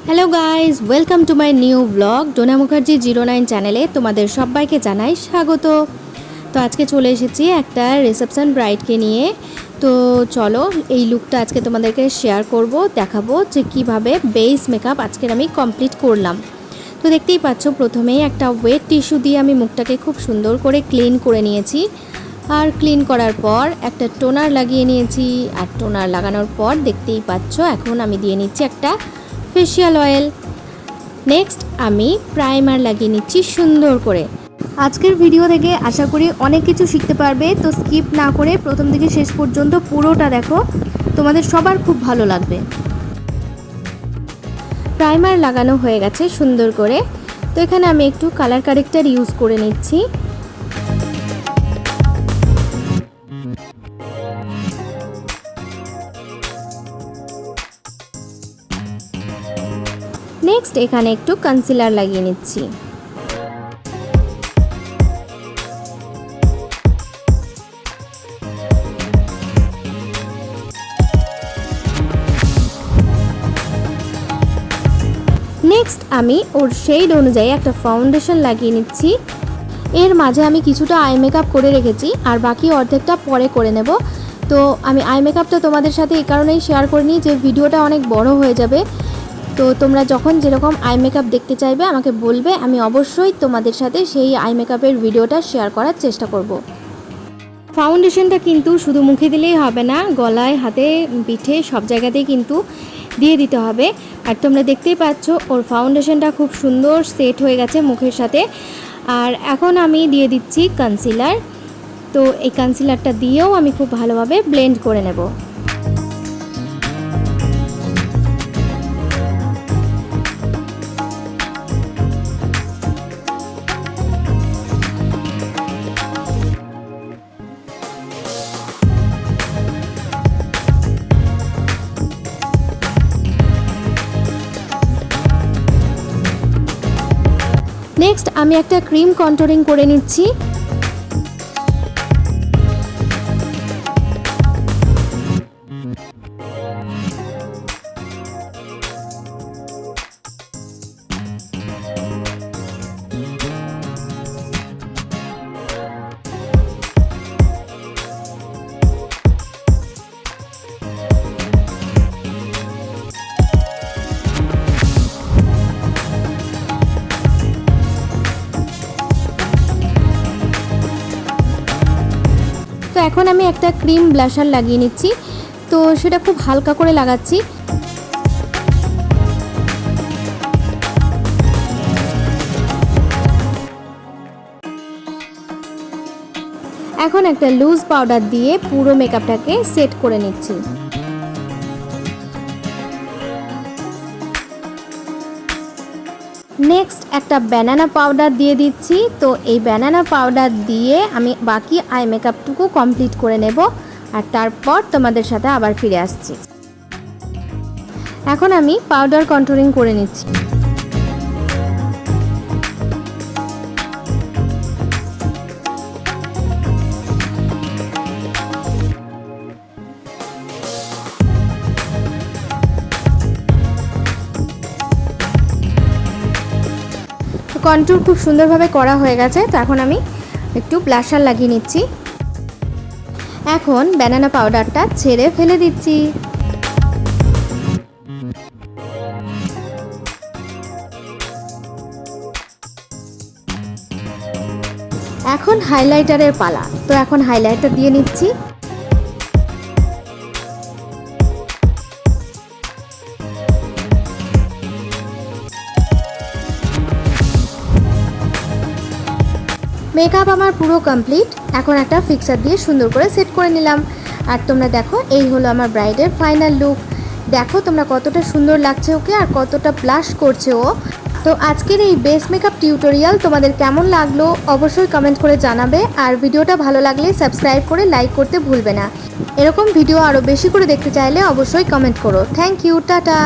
Hello guys, welcome to my new blog Dona Mukherjee 09 চ্যানেলে তোমাদের সবাইকে জানাই স্বাগত। তো আজকে চলে এসেছি একটা রিসেপশন ব্রাইডকে নিয়ে। তো চলো এই লুকটা আজকে তোমাদেরকে শেয়ার করব, দেখাবো যে কিভাবে বেস মেকআপ আজকের আমি কমপ্লিট করলাম। তো দেখতেই পাচ্ছ, প্রথমেই একটা ওয়েট টিস্যু দিয়ে আমি মুখটাকে খুব সুন্দর করে ক্লিন করে নিয়েছি। আর ক্লিন করার পর একটা টোনার লাগিয়ে নিয়েছি। আর টোনার লাগানোর পর দেখতেই পাচ্ছ এখন আমি দিয়ে নিচ্ছি একটা ফেশিয়াল অয়েল। নেক্সট আমি প্রাইমার লাগিয়ে নিচ্ছি সুন্দর করে। আজকের ভিডিও থেকে আশা করি অনেক কিছু শিখতে পারবে, তো স্কিপ না করে প্রথম থেকে শেষ পর্যন্ত পুরোটা দেখো, তোমাদের সবার খুব ভালো লাগবে। প্রাইমার লাগানো হয়ে গেছে সুন্দর করে। তো এখানে আমি একটু কালার কারেক্টার ইউজ করে নিচ্ছি। নেক্সট এখানে একটু কনসিলার লাগিয়ে নিচ্ছি। নেক্সট আমি ওর শেড অনুযায়ী একটা ফাউন্ডেশন লাগিয়ে নিচ্ছি। এর মাঝে আমি কিছুটা আই মেকআপ করে রেখেছি, আর বাকি অর্ধেকটা পরে করে নেব। তো আমি আই মেকআপটা তোমাদের সাথে এই কারণেই শেয়ার করিনি যে ভিডিওটা অনেক বড় হয়ে যাবে। তো তোমরা যখন যেরকম আই মেকআপ দেখতে চাইবে আমাকে বলবে, আমি অবশ্যই তোমাদের সাথে সেই আই মেকআপের ভিডিওটা শেয়ার করার চেষ্টা করব। ফাউন্ডেশনটা কিন্তু শুধু মুখে দিলেই হবে না, গলায়, হাতে, পিঠে সব জায়গাতেই কিন্তু দিয়ে দিতে হবে। আর তোমরা দেখতেই পাচ্ছ ওর ফাউন্ডেশনটা খুব সুন্দর সেট হয়ে গেছে মুখের সাথে। আর এখন আমি দিয়ে দিচ্ছি কনসিলার। তো এই কনসিলারটা দিয়েও আমি খুব ভালোভাবে ব্লেন্ড করে নেব। নেক্সট আমি একটা ক্রিম কন্টুরিং করে নিচ্ছি। তো এখন আমি একটা ক্রিম ব্লাশার লাগিয়ে নিচ্ছি। তো সেটা খুব হালকা করে লাগাচ্ছি। এখন একটা লুজ পাউডার দিয়ে পুরো মেকআপটাকে সেট করে নিচ্ছি। নেক্সট একটা ব্যানানা পাউডার দিয়ে দিচ্ছি। তো এই ব্যানানা পাউডার দিয়ে আমি বাকি আই মেকআপটুকু কমপ্লিট করে নেব, আর তারপর তোমাদের সাথে আবার ফিরে আসছি। এখন আমি পাউডার কন্টুরিং করে নিচ্ছি। কন্ট্যুর খুব সুন্দরভাবে করা হয়ে গেছে। তো এখন আমি একটু ব্লাশার লাগিয়ে নিচ্ছি। এখন ব্যানানা পাউডারটা ছেড়ে ফেলে দিচ্ছি। এখন হাইলাইটারের পালা। তো এখন হাইলাইটার দিয়ে নিচ্ছি। মেকআপ আমার পুরো কমপ্লিট। এখন একটা ফিক্সার দিয়ে সুন্দর করে সেট করে নিলাম। আর তোমরা দেখো, এই হলো আমার ব্রাইডের ফাইনাল লুক। দেখো তোমরা কতটা সুন্দর লাগছে ওকে, আর কতটা ব্লাশ করছে ও। তো আজকের এই বেস মেকআপ টিউটোরিয়াল তোমাদের কেমন লাগলো অবশ্যই কমেন্ট করে জানাবে। আর ভিডিওটা ভালো লাগলে সাবস্ক্রাইব করে লাইক করতে ভুলবে না। এরকম ভিডিও আরও বেশি করে দেখতে চাইলে অবশ্যই কমেন্ট করো। Thank you, tata.